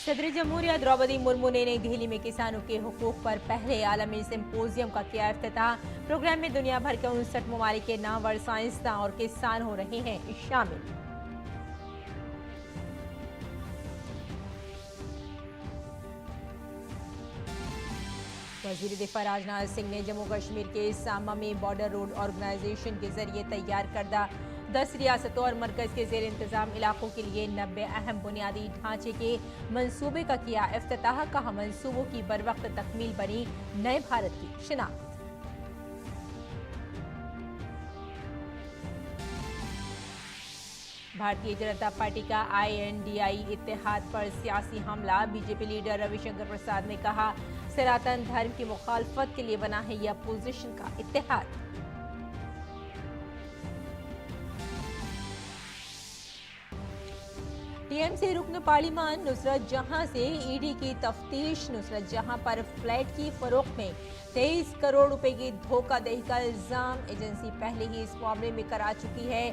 सदर जमहूरिया द्रौपदी मुर्मू ने नई दिल्ली में किसानों के हुकूक पर पहले आलमी सिंपोजियम का किया इफ्तिताह। प्रोग्राम में दुनिया भर के 59 ममालिक के नामवर साइंसदान और किसान हो रहे हैं शामिल। वजीर दिफा राजनाथ सिंह ने जम्मू कश्मीर के सांबा में बॉर्डर रोड ऑर्गेनाइजेशन के जरिए तैयार करदा 10 रियासतों और मरकज के जेर इंतजाम इलाकों के लिए 90 अहम बुनियादी ढांचे के मंसूबे का किया इफ्तिताह। कहा, मंसूबों की बरवक्त तकमील बनी नए भारत की शिनाख्त। भारतीय जनता पार्टी का INDI इत्तेहाद पर सियासी हमला। बीजेपी लीडर रविशंकर प्रसाद ने कहा, सनातन धर्म की मुखालफत के लिए बना है यह अपोजिशन का इत्तेहाद। टीएमसी रुकन पार्लिमान नुसरत जहां से ईडी की तफ्तीश। नुसरत जहां पर फ्लैट की फरोख्त में 23 करोड़ रुपए की धोखाधड़ी का इल्जाम। एजेंसी पहले ही इस मामले में करा चुकी है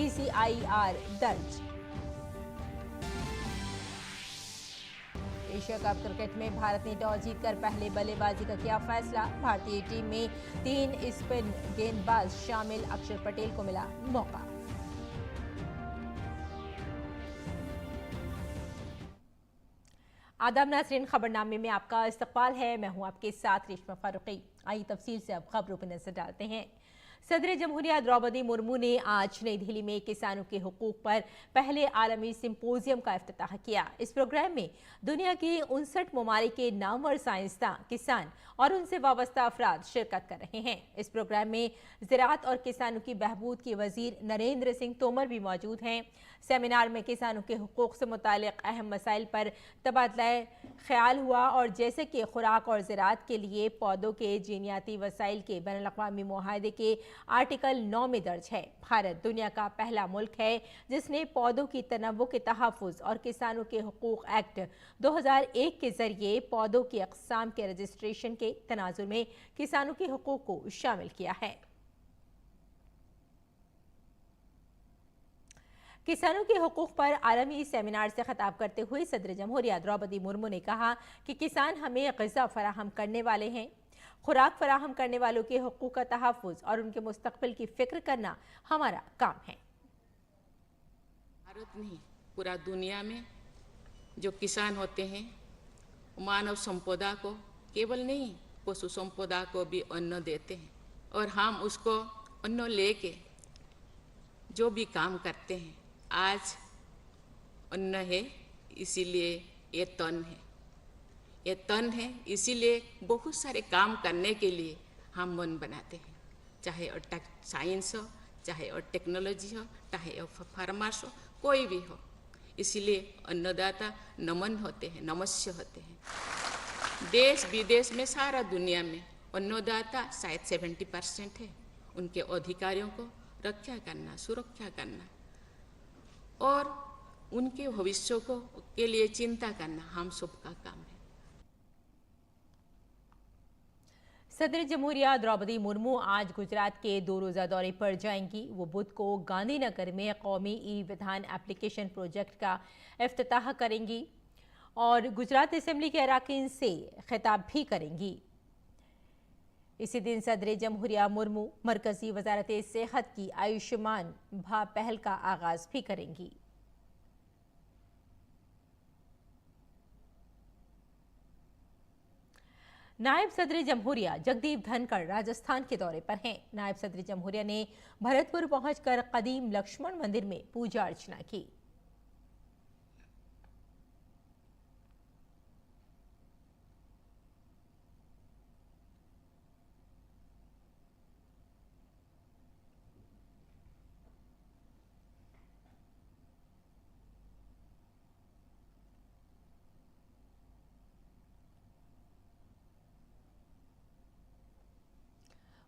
ECIR दर्ज। एशिया कप क्रिकेट में भारत ने टॉस जीतकर पहले बल्लेबाजी का किया फैसला। भारतीय टीम में 3 स्पिन गेंदबाज शामिल। अक्षर पटेल को मिला मौका। आदाब नाज़रीन, खबरनामे में आपका इस्तकबाल है। मैं हूं आपके साथ रेशमा फारूकी। आइए तफसील से अब खबरों पर नजर डालते हैं। सदर जमहूरिया द्रौपदी मुर्मू ने आज नई दिल्ली में किसानों के हुकूक पर पहले आलमी सिंपोजियम का इफ्तिताह किया। इस प्रोग्राम में दुनिया के 59 ममालिक के नामवर साइंसदान, किसान और उनसे वाबस्ता अफराद शिरकत कर रहे हैं। इस प्रोग्राम में ज़राअत और किसानों की बहबूद के वजीर नरेंद्र सिंह तोमर भी मौजूद हैं। सेमिनार में किसानों के हुकूक से मुतालिक अहम मसाइल पर तबादला ख्याल हुआ और जैसे कि खुराक और ज़राअत के लिए पौधों के जीनियाती वसाइल के बैनुल-अक़वामी मुआहदे के आर्टिकल 9 में दर्ज है। भारत दुनिया का पहला मुल्क है जिसने पौधों की तनव्वु के तहफ़्फ़ुज़ और किसानों के हुकूक एक्ट 2001 के जरिए पौधों की अक़साम के रजिस्ट्रेशन के तनाजुर में किसानों के हुकूक को शामिल किया है। किसानों के हुकूक पर आलमी सेमिनार से खिताब करते हुए सदर जमहूरिया द्रौपदी मुर्मू ने कहा कि किसान हमें ग़िज़ा फराहम करने वाले हैं। खुराक फराहम करने वालों के हुकूक का तहफ़्फ़ुज़ और उनके मुस्तक़बिल की फ़िक्र करना हमारा काम है। भारत नहीं, पूरा दुनिया में जो किसान होते हैं मानव संपदा को केवल नहीं, पशु संपदा को भी अन्न देते हैं और हम उसको अन्न लेके जो भी काम करते हैं। आज अन्न है इसीलिए ये तन है, ये तन है इसीलिए बहुत सारे काम करने के लिए हम मन बनाते हैं, चाहे और साइंस हो, चाहे और टेक्नोलॉजी हो, चाहे और फार्मर्स हो, कोई भी हो। इसीलिए अन्नदाता नमन होते हैं, नमस्य होते हैं। देश विदेश में सारा दुनिया में अन्नदाता शायद 70% है। उनके अधिकारियों को रक्षा करना, सुरक्षा करना और उनके भविष्य को के लिए चिंता करना हम सबका काम है। सदर जमहूरिया द्रौपदी मुर्मू आज गुजरात के 2 रोज़ा दौरे पर जाएंगी। वो बुध को गांधीनगर में कौमी ई-विधान एप्लीकेशन प्रोजेक्ट का इफ्तिताह करेंगी और गुजरात असेंबली के अराकीन से खिताब भी करेंगी। इसी दिन सदर जमहूरिया मुर्मू मरकजी वजारत सेहत की आयुष्मान भारत पहल का आगाज भी करेंगी। नायब सदर जमहूरिया जगदीप धनखड़ राजस्थान के दौरे पर हैं। नायब सदर जमहूरिया ने भरतपुर पहुंचकर कदीम लक्ष्मण मंदिर में पूजा अर्चना की।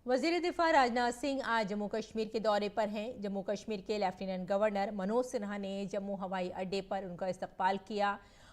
वजीर दिफा राजनाथ सिंह आज जम्मू कश्मीर के दौरे पर हैं। जम्मू कश्मीर के लेफ्टिनेंट गवर्नर मनोज सिन्हा ने जम्मू हवाई अड्डे पर उनका इस्तकबाल किया।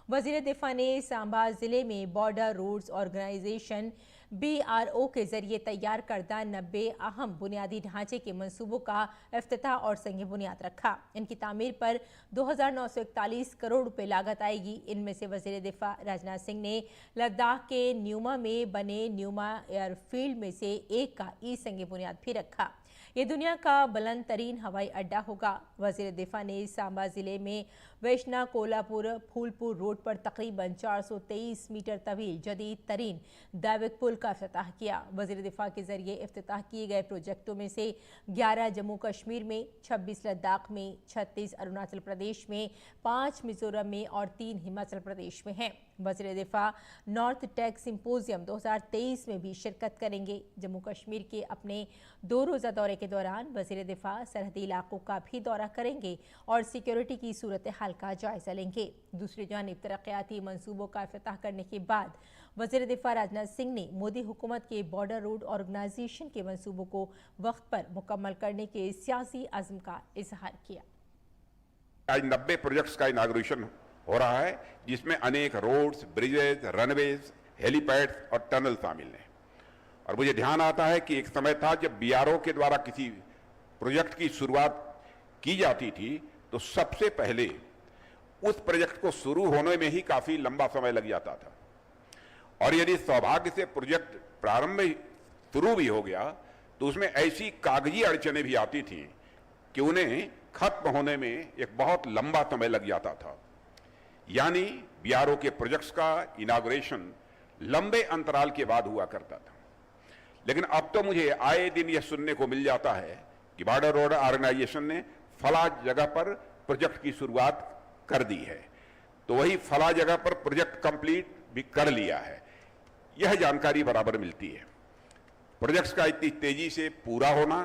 वज़ीर दिफा ने सांबा ज़िले में बॉर्डर रोड्स ऑर्गेनाइजेशन BRO के जरिए तैयार करदा 90 अहम बुनियादी ढांचे के मंसूबों का इफ्तिताह और संग बुनियाद रखा। इनकी तामीर पर 2,941 करोड़ रुपए लागत आएगी। इनमें से वज़ीर दिफा राजनाथ सिंह ने लद्दाख के न्यूमा में बने न्यूमा एयरफील्ड में से एक का संग बुनियाद भी रखा। ये दुनिया का बुलंद तरीन हवाई अड्डा होगा। वज़ीर दिफा ने सांबा ज़िले में वैष्णा कोल्हापुर फूलपुर रोड पर तकरीबन 423 मीटर तवील जदीद तरीन दैविक पुल का इफ्तिताह किया। वज़ीर दिफा के जरिए इफ्तिताह किए गए प्रोजेक्टों में से 11 जम्मू कश्मीर में, 26 लद्दाख में, 36 अरुणाचल प्रदेश में, 5 मिजोरम में और 3 हिमाचल प्रदेश में हैं। वज़ीर दिफा नॉर्थ टेक सिंपोजियम 2023 में भी शिरकत करेंगे। जम्मू कश्मीर के अपने 2 रोज़ा दौरे के दौरान वज़ीर दिफा सरहदी इलाकों का भी दौरा करेंगे और सिक्योरिटी की सूरत हाल का जायजा लेंगे। दूसरी जानिब तरक्याती मंसूबों का इफ्तिताह करने के बाद वज़ीर दिफा राजनाथ सिंह ने मोदी हुकूमत के बॉर्डर रोड ऑर्गेनाइजेशन के मंसूबों को वक्त पर मुकम्मल करने के सियासी अज़्म का इजहार किया। आज 90 प्रोजेक्ट्स का इनाग्रेशन हो रहा है, जिसमें अनेक रोड्स, ब्रिजेज, रनवेज, हेलीपैड्स और टनल शामिल हैं। और मुझे ध्यान आता है कि एक समय था जब BRO के द्वारा किसी प्रोजेक्ट की शुरुआत की जाती थी तो सबसे पहले उस प्रोजेक्ट को शुरू होने में ही काफी लंबा समय लग जाता था, और यदि सौभाग्य से प्रोजेक्ट प्रारंभ में शुरू भी हो गया तो उसमें ऐसी कागजी अड़चनें भी आती थी कि उन्हें खत्म होने में एक बहुत लंबा समय लग जाता था। यानी BRO के प्रोजेक्ट्स का इनाग्रेशन लंबे अंतराल के बाद हुआ करता था। लेकिन अब तो मुझे आए दिन यह सुनने को मिल जाता है कि बॉर्डर रोड ऑर्गेनाइजेशन ने फला जगह पर प्रोजेक्ट की शुरुआत कर दी है, तो वही फला जगह पर प्रोजेक्ट कंप्लीट भी कर लिया है, यह जानकारी बराबर मिलती है। प्रोजेक्ट्स का इतनी तेजी से पूरा होना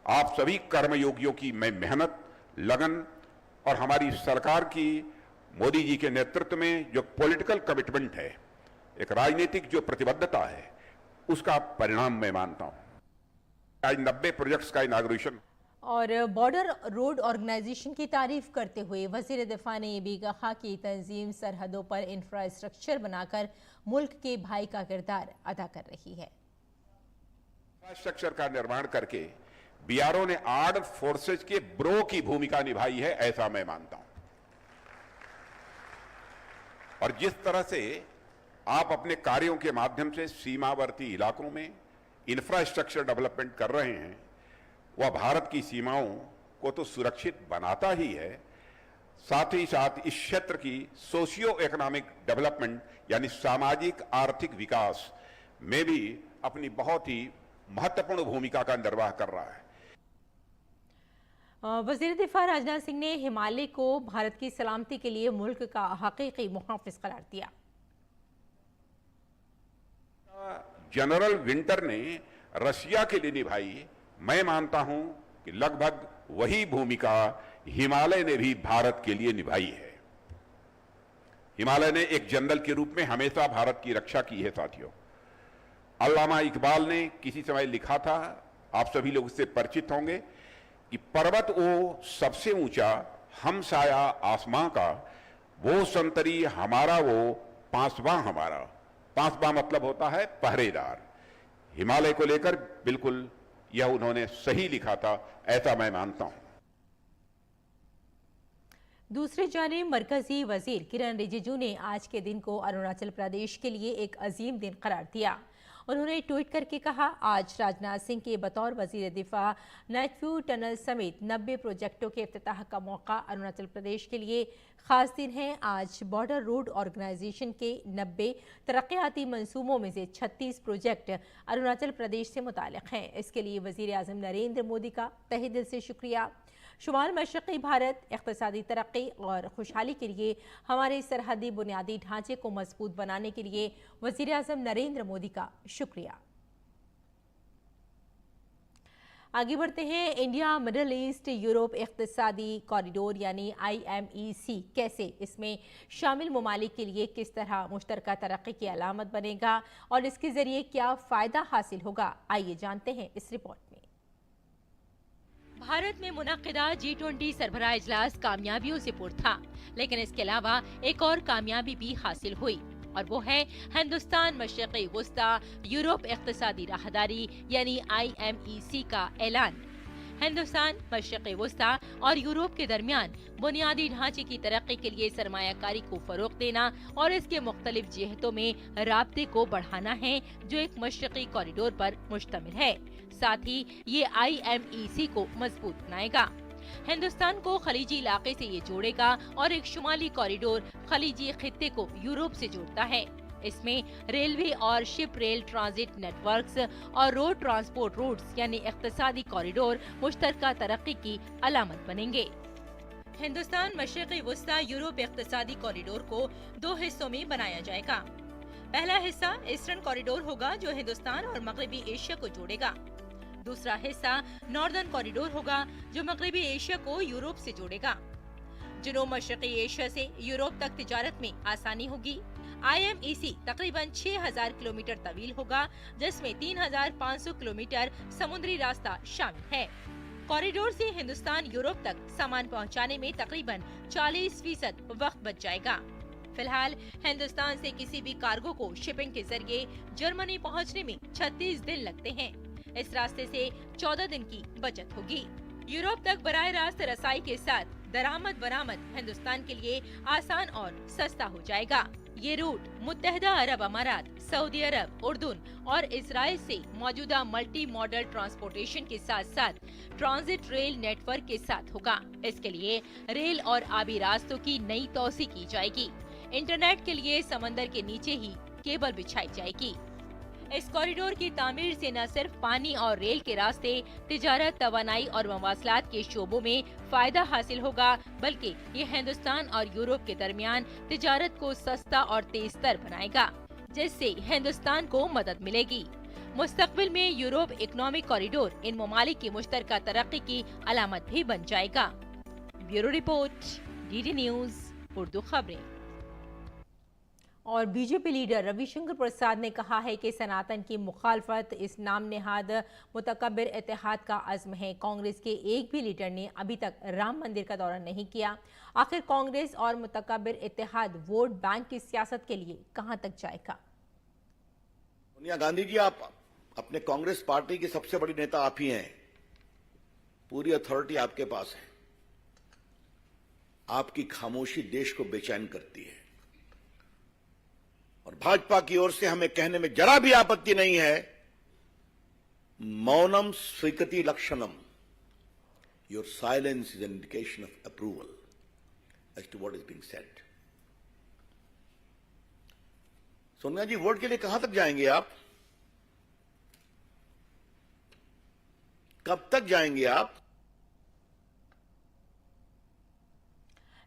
आप सभी कर्मयोगियों की मेहनत, लगन और हमारी सरकार की मोदी जी के नेतृत्व में जो पॉलिटिकल कमिटमेंट है, एक राजनीतिक जो प्रतिबद्धता है, उसका परिणाम मैं मानता हूं। आज 90 प्रोजेक्ट्स का इनाग्रेशन। और बॉर्डर रोड ऑर्गेनाइजेशन की तारीफ करते हुए वज़ीर दिफा ने यह भी कहा कि तंजीम सरहदों पर इंफ्रास्ट्रक्चर बनाकर मुल्क के भाई का किरदार अदा कर रही है। इंफ्रास्ट्रक्चर का निर्माण करके BRO ने आर्म्ड फोर्सेज के ब्रो की भूमिका निभाई है, ऐसा मैं मानता हूं। और जिस तरह से आप अपने कार्यों के माध्यम से सीमावर्ती इलाकों में इंफ्रास्ट्रक्चर डेवलपमेंट कर रहे हैं, वह भारत की सीमाओं को तो सुरक्षित बनाता ही है, साथ ही साथ इस क्षेत्र की सोशियो इकोनॉमिक डेवलपमेंट यानी सामाजिक आर्थिक विकास में भी अपनी बहुत ही महत्वपूर्ण भूमिका का निर्वाह कर रहा है। वज़ीर दिफा राजनाथ सिंह ने हिमालय को भारत की सलामती के लिए मुल्क का हकीकी मुहाफिज करार दिया। जनरल विंटर ने रशिया के लिए निभाई, मैं मानता हूं कि लगभग वही भूमिका हिमालय ने भी भारत के लिए निभाई है। हिमालय ने एक जनरल के रूप में हमेशा भारत की रक्षा की है। साथियों, अल्लामा इकबाल ने किसी समय लिखा था, आप सभी लोग इससे परिचित होंगे, कि पर्वत वो सबसे ऊंचा हमसाया आसमां का, वो संतरी हमारा वो पांचवा हमारा। पांचवा मतलब होता है पहरेदार। हिमालय को लेकर बिल्कुल यह उन्होंने सही लिखा था, ऐसा मैं मानता हूं। दूसरी जानिब मरकजी वजीर किरण रिजिजू ने आज के दिन को अरुणाचल प्रदेश के लिए एक अजीम दिन करार दिया। उन्होंने ट्वीट करके कहा, आज राजनाथ सिंह के बतौर वजीर दिफा नाइटव्यू टनल समेत 90 प्रोजेक्टों के इफ्तिताह का मौका अरुणाचल प्रदेश के लिए खास दिन है। आज बॉर्डर रोड ऑर्गेनाइजेशन के 90 तरक्याती मंसूबों में से 36 प्रोजेक्ट अरुणाचल प्रदेश से मुताल्लिक़ हैं। इसके लिए वज़ीर आज़म नरेंद्र मोदी का तहे दिल से शुक्रिया। शुमाल मशरक़ी भारत, इक़्तिसादी तरक्की और खुशहाली के लिए हमारे सरहदी बुनियादी ढांचे को मजबूत बनाने के लिए वज़ीर आज़म नरेंद्र मोदी का शुक्रिया। आगे बढ़ते हैं। इंडिया मिडल ईस्ट यूरोप इक़्तिसादी कॉरिडोर यानी IMEC कैसे, इसमें शामिल ममालिक के लिए किस तरह मुश्तरका तरक्की की अलामत बनेगा और इसके ज़रिए क्या फ़ायदा हासिल होगा, आइए जानते हैं इस रिपोर्ट में। भारत में मुनक्किदा G20 सरबराह इजलास कामयाबियों से पुर था, लेकिन इसके अलावा एक और कामयाबी भी हासिल हुई और वो है हिंदुस्तान मशरिक़ी वुस्ता यूरोप इक़्तिसादी राहदारी यानी IMEC का ऐलान। हिंदुस्तान, मशरिक़ी वुस्ता और यूरोप के दरमियान बुनियादी ढांचे की तरक्की के लिए सरमायाकारी को फरोग देना और इसके मुख्तलिफ जिहतों में राब्ते को बढ़ाना है, जो एक मशरिक़ी कॉरिडोर पर मुश्तमिल है। साथ ही ये IMEC को मजबूत बनाएगा, हिंदुस्तान को खलीजी इलाके से ये जोड़ेगा और एक शुमाली कॉरिडोर खलीजी खित्ते को यूरोप से जोड़ता है। इसमें रेलवे और शिप रेल ट्रांजिट नेटवर्क्स और रोड ट्रांसपोर्ट रूट्स यानी इक़्तिसादी कॉरिडोर मुश्तरका तरक्की की अलामत बनेंगे। हिंदुस्तान मशरिक़ी वुस्ता यूरोप इक़्तिसादी कॉरिडोर को 2 हिस्सों में बनाया जाएगा। पहला हिस्सा ईस्टर्न कॉरिडोर होगा जो हिंदुस्तान और मगरबी एशिया को जोड़ेगा। दूसरा हिस्सा नॉर्दर्न कॉरिडोर होगा जो मगरबी एशिया को यूरोप से जोड़ेगा। जनूब मशरिक़ी एशिया से यूरोप तक तिजारत में आसानी होगी। IMEC तकरीबन 6000 किलोमीटर तवील होगा, जिसमें 3500 किलोमीटर समुद्री रास्ता शामिल है। कॉरिडोर से हिंदुस्तान यूरोप तक सामान पहुंचाने में तकरीबन 40% वक्त बच जाएगा। फिलहाल हिंदुस्तान से किसी भी कार्गो को शिपिंग के जरिए जर्मनी पहुंचने में 36 दिन लगते हैं। इस रास्ते से 14 दिन की बचत होगी। यूरोप तक बराह रास्त रसाई के साथ दरामद बरामद हिंदुस्तान के लिए आसान और सस्ता हो जाएगा। ये रूट मुत्तहदा अरब अमारात, सऊदी अरब, उर्दून और इजराइल से मौजूदा मल्टी मॉडल ट्रांसपोर्टेशन के साथ साथ ट्रांजिट रेल नेटवर्क के साथ होगा। इसके लिए रेल और आबी रास्तों की नई तौसी की जाएगी। इंटरनेट के लिए समंदर के नीचे ही केबल बिछाई जाएगी। इस कॉरिडोर की तामीर से न सिर्फ पानी और रेल के रास्ते, तिजारत, तवानाई और मवासलात के शोबों में फायदा हासिल होगा, बल्कि ये हिंदुस्तान और यूरोप के दरमियान तिजारत को सस्ता और तेज तर बनाएगा, जिससे हिंदुस्तान को मदद मिलेगी। मुस्तकबिल में यूरोप इकोनॉमिक कॉरिडोर इन ममालिक की मुश्तरका तरक्की की अलामत भी बन जाएगा। Bureau report, DD news, Urdu खबरें। और बीजेपी लीडर रविशंकर प्रसाद ने कहा है कि सनातन की मुखालफत इस नाम नेहाद मुतकब्बिर इत्तेहाद का अज़्म है। कांग्रेस के एक भी लीडर ने अभी तक राम मंदिर का दौरा नहीं किया। आखिर कांग्रेस और मुतकब्बिर इत्तेहाद वोट बैंक की सियासत के लिए कहां तक जाएगा? सोनिया गांधी जी, आप अपने कांग्रेस पार्टी की सबसे बड़ी नेता आप ही हैं। पूरी अथॉरिटी आपके पास है। आपकी खामोशी देश को बेचैन करती है और भाजपा की ओर से हमें कहने में जरा भी आपत्ति नहीं है, मौनम स्वीकृति लक्षणम, your silence is an indication of approval as to what is being said. Sonia ji, vote के लिए कहां तक जाएंगे आप? कब तक जाएंगे आप?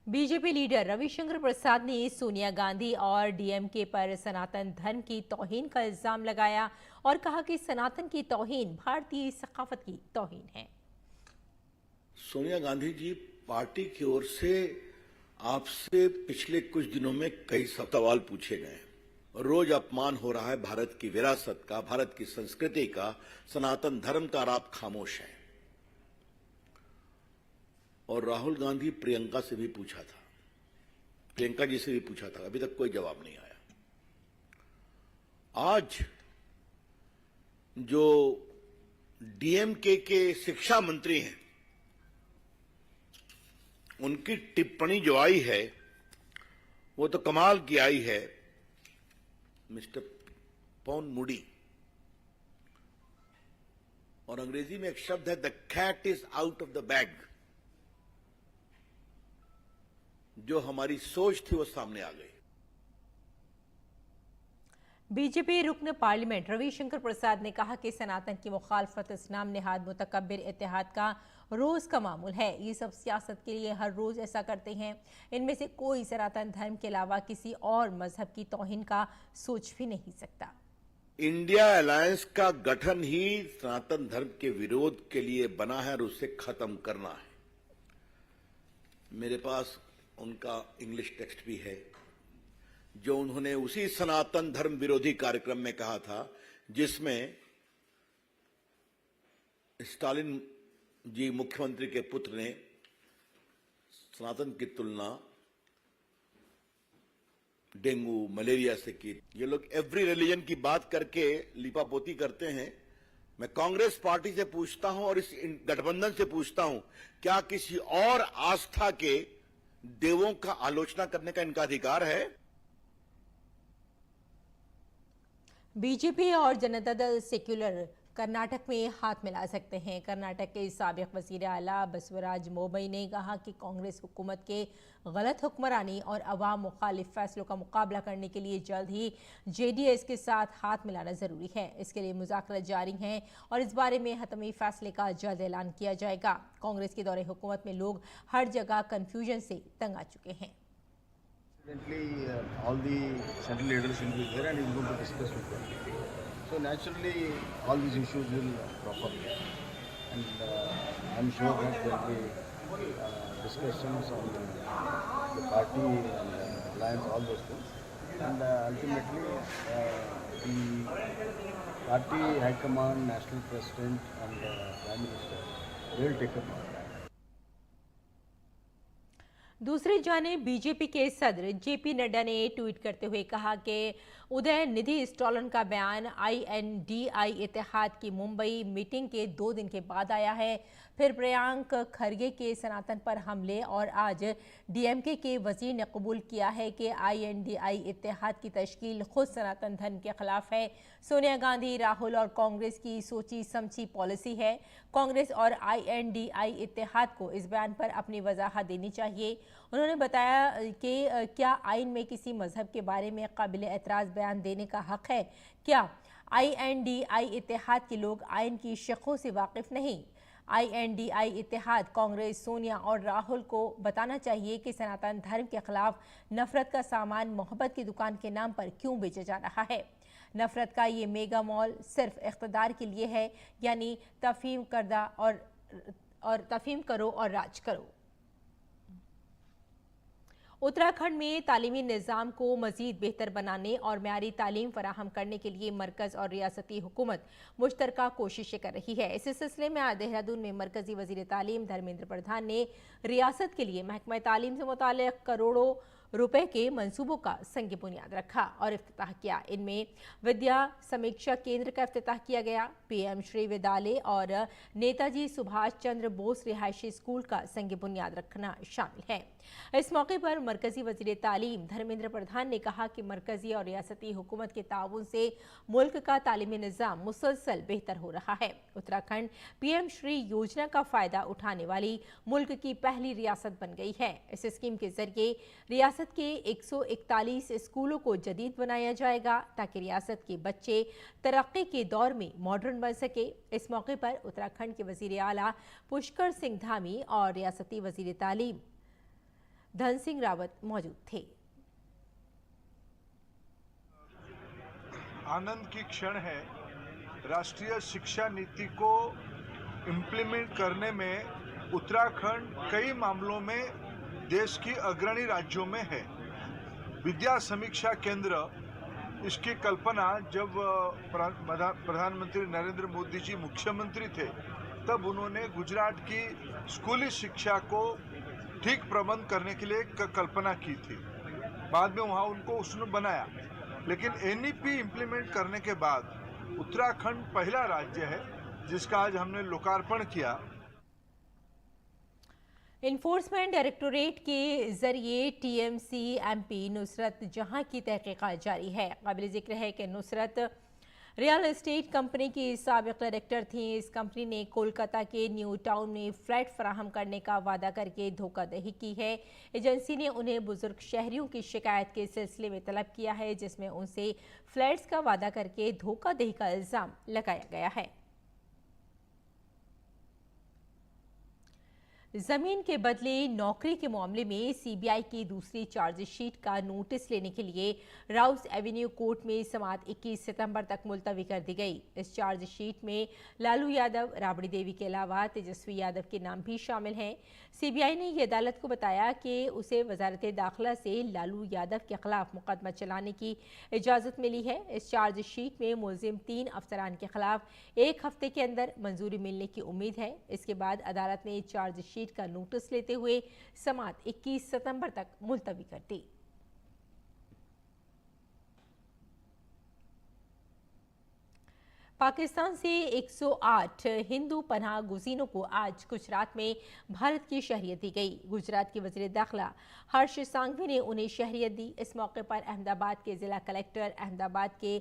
बीजेपी लीडर रविशंकर प्रसाद ने सोनिया गांधी और DMK पर सनातन धर्म की तौहीन का इल्जाम लगाया और कहा कि सनातन की तौहीन भारतीय सकाफत की तौहीन है। सोनिया गांधी जी, पार्टी की ओर से आपसे पिछले कुछ दिनों में कई सवाल पूछे गए। रोज अपमान हो रहा है भारत की विरासत का, भारत की संस्कृति का, सनातन धर्म का, और आप खामोश हैं। और राहुल गांधी प्रियंका से भी पूछा था, प्रियंका जी से भी पूछा था, अभी तक कोई जवाब नहीं आया। आज जो DMK के शिक्षा मंत्री हैं, उनकी टिप्पणी जो आई है वो तो कमाल की आई है। मिस्टर पॉन मूडी, और अंग्रेजी में एक शब्द है, the cat is out of the bag. जो हमारी सोच थी वो सामने आ गई। बीजेपी रुकन पार्लियामेंट रविशंकर प्रसाद ने कहा कि सनातन की मुखालफत इस्लाम नेहाद मुतकब्बिर इत्तेहाद का रोज का मामूल है। ये सब सियासत के लिए हर रोज ऐसा करते हैं। इनमें से कोई सनातन धर्म के अलावा किसी और मजहब की तौहीन का सोच भी नहीं सकता। इंडिया अलायंस का गठन ही सनातन धर्म के विरोध के लिए बना है और उसे खत्म करना है। मेरे पास उनका इंग्लिश टेक्स्ट भी है, जो उन्होंने उसी सनातन धर्म विरोधी कार्यक्रम में कहा था जिसमें स्टालिन जी मुख्यमंत्री के पुत्र ने सनातन की तुलना डेंगू मलेरिया से की। ये लोग एवरी रिलीजन की बात करके लिपापोती करते हैं। मैं कांग्रेस पार्टी से पूछता हूं और इस गठबंधन से पूछता हूं, क्या किसी और आस्था के देवों का आलोचना करने का इनका अधिकार है? बीजेपी और जनता दल सेक्युलर कर्नाटक में हाथ मिला सकते हैं। कर्नाटक के साबिक वजीर आला बसवराज बोम्मई ने कहा कि कांग्रेस हुकूमत के गलत हुक्मरानी और अवाम मुखालिफ फैसलों का मुकाबला करने के लिए जल्द ही जेडीएस के साथ हाथ मिलाना जरूरी है। इसके लिए मुज़ाकरात जारी हैं और इस बारे में हतमी फैसले का जल्द ऐलान किया जाएगा। कांग्रेस के दौरे हुकूमत में लोग हर जगह कन्फ्यूजन से तंग आ चुके हैं। All the central leaders will be there and is going to discuss with them. So naturally, all these issues will crop up, and I'm sure that there will be discussions on the party and alliance, all those things, and ultimately the party high command, national president, and prime minister will take up on that. दूसरी जानिब BJP के सदर JP Nadda ने tweet करते हुए कहा कि उदय निधि stolen का बयान INDI इत्तेहाद की मुंबई मीटिंग के 2 दिन के बाद आया है। फिर प्रियंक खरगे के सनातन पर हमले और आज DMK के वजीर ने कबूल किया है कि INDI इत्तेहाद की तश्कील खुद सनातन धर्म के खिलाफ है। सोनिया गांधी, राहुल और कांग्रेस की सोची समझी पॉलिसी है। कांग्रेस और INDI इत्तेहाद को इस बयान पर अपनी वजाहत देनी चाहिए। उन्होंने बताया कि क्या आइन में किसी मजहब के बारे में काबिल एतराज़ बयान देने का हक है? क्या INDI इत्तेहाद के लोग आइन की शिक़ों से वाकिफ नहीं? INDI इत्तेहाद कांग्रेस, सोनिया और राहुल को बताना चाहिए कि सनातन धर्म के खिलाफ नफरत का सामान मोहब्बत की दुकान के नाम पर क्यों बेचा जा रहा है। नफरत का ये मेगा मॉल सिर्फ इख्तदार के लिए है, यानी तफहीम करो और राज करो। उत्तराखंड में तालीमी निज़ाम को मज़ीद बेहतर बनाने और मेयारी तालीम फराहम करने के लिए मरकज़ और रियासती हुकूमत मुश्तरका कोशिशें कर रही है। इसी सिलसिले में आज देहरादून में मरकज़ी वज़ीर तालीम धर्मेंद्र प्रधान ने रियासत के लिए महकमा तालीम से मुताल्लिक़ करोड़ों रुपए के मंसूबों का संग बुनियाद रखा और इफ्तिताह किया। इनमें विद्या समीक्षा केंद्र का इफ्तिताह किया गया। PM श्री विद्यालय और नेताजी सुभाष चंद्र बोस रिहायशी स्कूल का संग बुनियाद रखना शामिल है। इस मौके पर मरकजी वज़ीर तालीम धर्मेंद्र प्रधान ने कहा कि मरकजी और रियासती हुकूमत के ताउन से मुल्क का तालीमी निज़ाम मुसलसल बेहतर हो रहा है। उत्तराखंड PM श्री योजना का फ़ायदा उठाने वाली मुल्क की पहली रियासत बन गई है। इस स्कीम के जरिए रियासत के 141 स्कूलों को जदीद बनाया जाएगा ताकि रियासत के बच्चे तरक्की के दौर में मॉडर्न बन सके। इस मौके पर उत्तराखंड के वज़ीर आला पुष्कर सिंह धामी और रियासती वज़ीर तालीम धन सिंह रावत मौजूद थे। आनंद की क्षण है। राष्ट्रीय शिक्षा नीति को इम्प्लीमेंट करने में उत्तराखंड कई मामलों में देश की अग्रणी राज्यों में है। विद्या समीक्षा केंद्र, इसकी कल्पना जब प्रधानमंत्री नरेंद्र मोदी जी मुख्यमंत्री थे तब उन्होंने गुजरात की स्कूली शिक्षा को ठीक प्रबंध करने के लिए कल्पना की थी। बाद में वहाँ उनको उसने बनाया, लेकिन NEP इम्प्लीमेंट करने के बाद उत्तराखंड पहला राज्य है जिसका आज हमने लोकार्पण किया। इन्फोर्समेंट डायरेक्टोरेट के जरिए TMC MP नुसरत जहां की तहकीकात जारी है। काबिल जिक्र है कि नुसरत रियल एस्टेट कंपनी की साबिक डायरेक्टर थी। इस कंपनी ने कोलकाता के न्यू टाउन में फ्लैट फराहम करने का वादा करके धोखाधड़ी की है। एजेंसी ने उन्हें बुजुर्ग शहरियों की शिकायत के सिलसिले में तलब किया है, जिसमें उनसे फ्लैट्स का वादा करके धोखाधड़ी का इल्ज़ाम लगाया गया है। जमीन के बदले नौकरी के मामले में सीबीआई की दूसरी चार्जशीट का नोटिस लेने के लिए राउस एवेन्यू कोर्ट में समाअत 21 सितंबर तक मुलतवी कर दी गई। इस चार्जशीट में लालू यादव, राबड़ी देवी के अलावा तेजस्वी यादव के नाम भी शामिल हैं। सीबीआई ने ये अदालत को बताया कि उसे वजारत दाखिला से लालू यादव के खिलाफ मुकदमा चलाने की इजाज़त मिली है। इस चार्जशीट में मुलजिम 3 अफसरान के खिलाफ 1 हफ्ते के अंदर मंजूरी मिलने की उम्मीद है। इसके बाद अदालत ने चार्जशीट का नोटिस लेते हुए समाअत 21 सितंबर तक मुलतवी कर दी। पाकिस्तान से 108 हिंदू पनाह गुज़ीनों को आज गुजरात में भारत की शहरियत दी गई। गुजरात के वज़ीर दाखिला हर्ष सांघवी ने उन्हें शहरियत दी। इस मौके पर अहमदाबाद के ज़िला कलेक्टर, अहमदाबाद के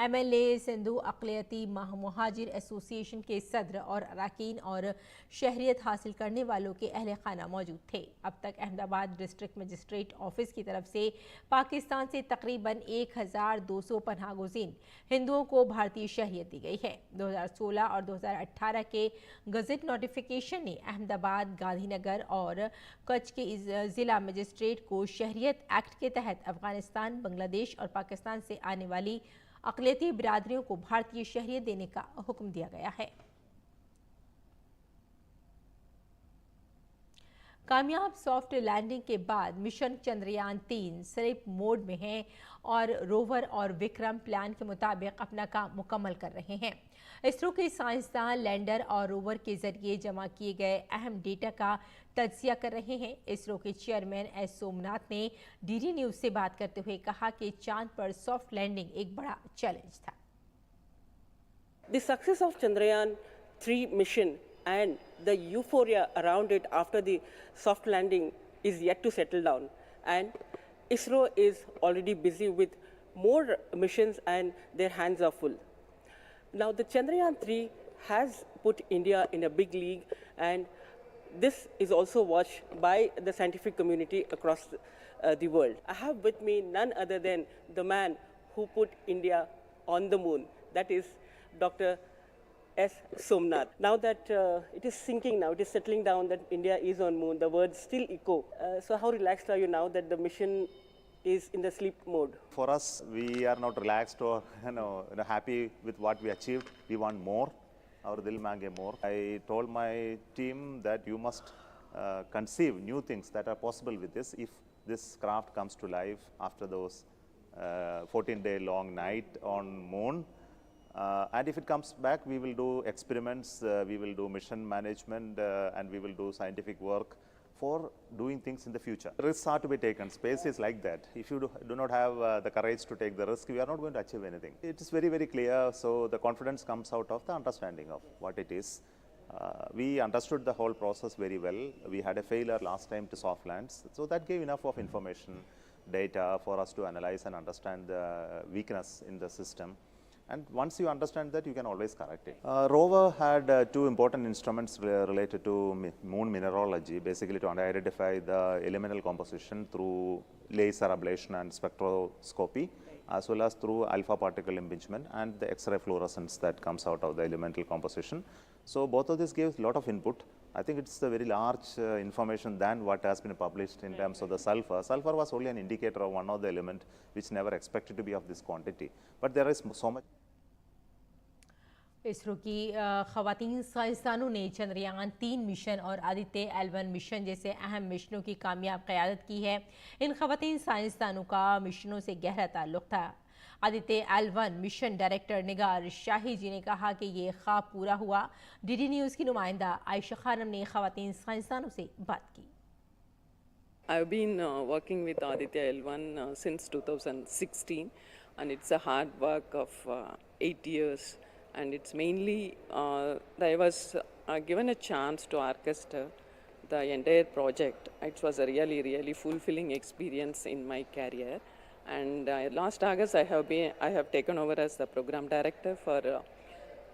एमएलए, सिंधु अक़लियती मुहाजिर एसोसिएशन के सदर और अरकान और शहरियत हासिल करने वालों के अहले खाना मौजूद थे। अब तक अहमदाबाद डिस्ट्रिक्ट मजिस्ट्रेट ऑफिस की तरफ से पाकिस्तान से तकरीबन 1200 पनाह गुज़ीन हिंदुओं को भारतीय शहरियत दी गई है। 2016 और 2018 के गजट नोटिफिकेशन ने अहमदाबाद, गांधीनगर और कच्छ के जिला मजिस्ट्रेट को शहरियत एक्ट के तहत अफगानिस्तान, बांग्लादेश और पाकिस्तान से आने वाली अक़लियती बिरादरियों को भारतीय शहरियत देने का हुक्म दिया गया है। कामयाब सॉफ्ट लैंडिंग के बाद मिशन चंद्रयान 3 स्लीप मोड में है और रोवर और विक्रम प्लान के मुताबिक अपना काम मुकम्मल कर रहे हैं। इसरो के साइंसदान लैंडर और रोवर के जरिए जमा किए गए अहम डेटा का तज्जिया कर रहे हैं। इसरो के चेयरमैन एस सोमनाथ ने डीडी न्यूज से बात करते हुए कहा कि चांद पर सॉफ्ट लैंडिंग एक बड़ा चैलेंज था। The success of Chandrayaan 3 mission and the euphoria around it after the soft landing is yet to settle down, and ISRO is already busy with more missions and their hands are full. Now the Chandrayaan 3 has put India in a big league, and this is also watched by the scientific community across the world. I have with me none other than the man who put India on the moon, that is Dr. S. Somnath. Now that it is sinking now, it is settling down that India is on moon, the words still echo. So how relaxed are you now that the mission is in the sleep mode? For us, we are not relaxed or happy with what we achieved. We want more. Our dil mange more. I told my team that you must conceive new things that are possible with this if this craft comes to life after those 14-day long night on moon. And if it comes back, we will do experiments, we will do mission management, and we will do scientific work for doing things in the future. Risks are to be taken. Space is like that. If you do not have the courage to take the risk, we are not going to achieve anything. It is very, very clear. So the confidence comes out of the understanding of what it is. We understood the whole process very well. We had a failure last time to soft lands. So that gave enough of information, data for us to analyze and understand the weakness in the system. And once you understand that, you can always correct it. Rover had 2 important instruments related to moon mineralogy, basically to identify the elemental composition through laser ablation and spectroscopy, as well as through alpha particle impingement and the X-ray fluorescence that comes out of the elemental composition. So both of these gave a lot of input. I think it's a very large information than what has been published in terms of the sulfur. Sulfur was only an indicator of one of the element which never expected to be of this quantity. But there is so much. ISRO की ख़वातीन साइंसदानों ने Chandrayaan 3 mission और Aditya L1 mission जैसे अहम मिशनों की कामयाब क़यादत की है। इन ख़वातीन साइंसदानों का मिशनों से गहरा ताल्लुक़ था। आदित्य L1 मिशन डायरेक्टर निगार शाही जी ने कहा कि ये ख्वाब पूरा हुआ। डीडी न्यूज़ की नुमाइंदा आयशा खानम ने ख़वातीन साइंसदानों से बात की। I've been working with Aditya L1 since 2016, and it's a hard work of 8 years. And it's mainly, I was given a chance to orchestrate the entire project. It was a really, really fulfilling experience in my career. And last August, I have taken over as the program director for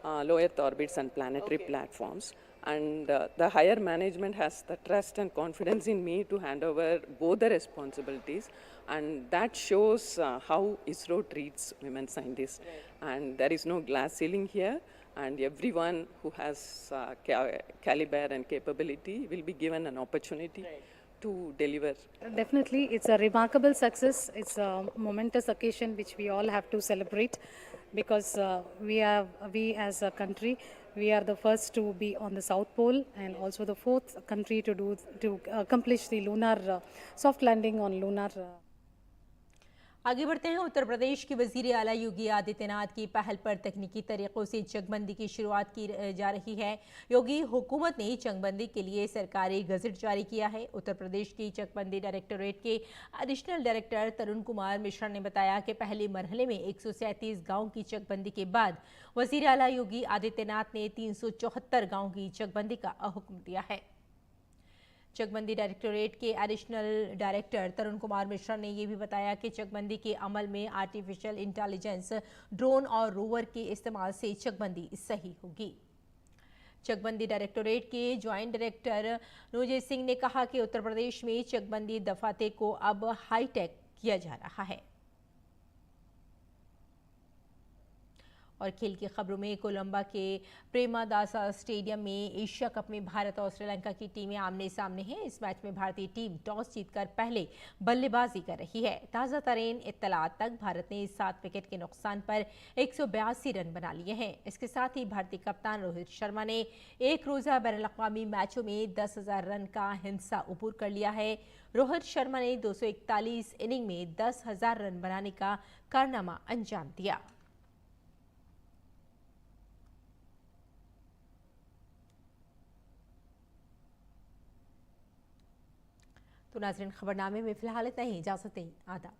low Earth orbits and planetary platforms. And the higher management has the trust and confidence in me to hand over both the responsibilities, and that shows how ISRO treats women scientists. And there is no glass ceiling here, and everyone who has caliber and capability will be given an opportunity to deliver. Definitely, it's a remarkable success. It's a momentous occasion which we all have to celebrate, because we as a country, we are the first to be on the South Pole and also the fourth country to accomplish the lunar soft landing on lunar. आगे बढ़ते हैं। उत्तर प्रदेश के वजीर आला योगी आदित्यनाथ की पहल पर तकनीकी तरीकों से चकबंदी की शुरुआत की जा रही है। योगी हुकूमत ने चकबंदी के लिए सरकारी गजट जारी किया है। उत्तर प्रदेश की चकबंदी डायरेक्टोरेट के एडिशनल डायरेक्टर तरुण कुमार मिश्रा ने बताया कि पहले मरहले में 137 गाँव की चकबंदी के बाद वजीर आला योगी आदित्यनाथ ने 374 गाँव की चकबंदी का हुक्म दिया है। चकबंदी डायरेक्टोरेट के एडिशनल डायरेक्टर तरुण कुमार मिश्रा ने यह भी बताया कि चकबंदी के अमल में आर्टिफिशियल इंटेलिजेंस, ड्रोन और रोवर के इस्तेमाल से चकबंदी सही होगी। चकबंदी डायरेक्टोरेट के ज्वाइंट डायरेक्टर नूरजीत सिंह ने कहा कि उत्तर प्रदेश में चकबंदी दफाते को अब हाईटेक किया जा रहा है। और खेल की खबरों में कोलंबा के प्रेमादासा स्टेडियम में एशिया कप में भारत और श्रीलंका की टीमें आमने सामने हैं। इस मैच में भारतीय टीम टॉस जीतकर पहले बल्लेबाजी कर रही है। ताज़ा तरीन इत्तलात तक भारत ने 7 विकेट के नुकसान पर 182 रन बना लिए हैं। इसके साथ ही भारतीय कप्तान रोहित शर्मा ने एक रोज़ा बैनुल-अक़वामी मैचों में 10,000 रन का हिंसा अबूर कर लिया है। रोहित शर्मा ने 241 इनिंग में 10,000 रन बनाने का कारनामा अंजाम दिया। तो नाज़रीन, खबरनामे में फिलहाल इतना ही। इजाज़त दें। आदाब।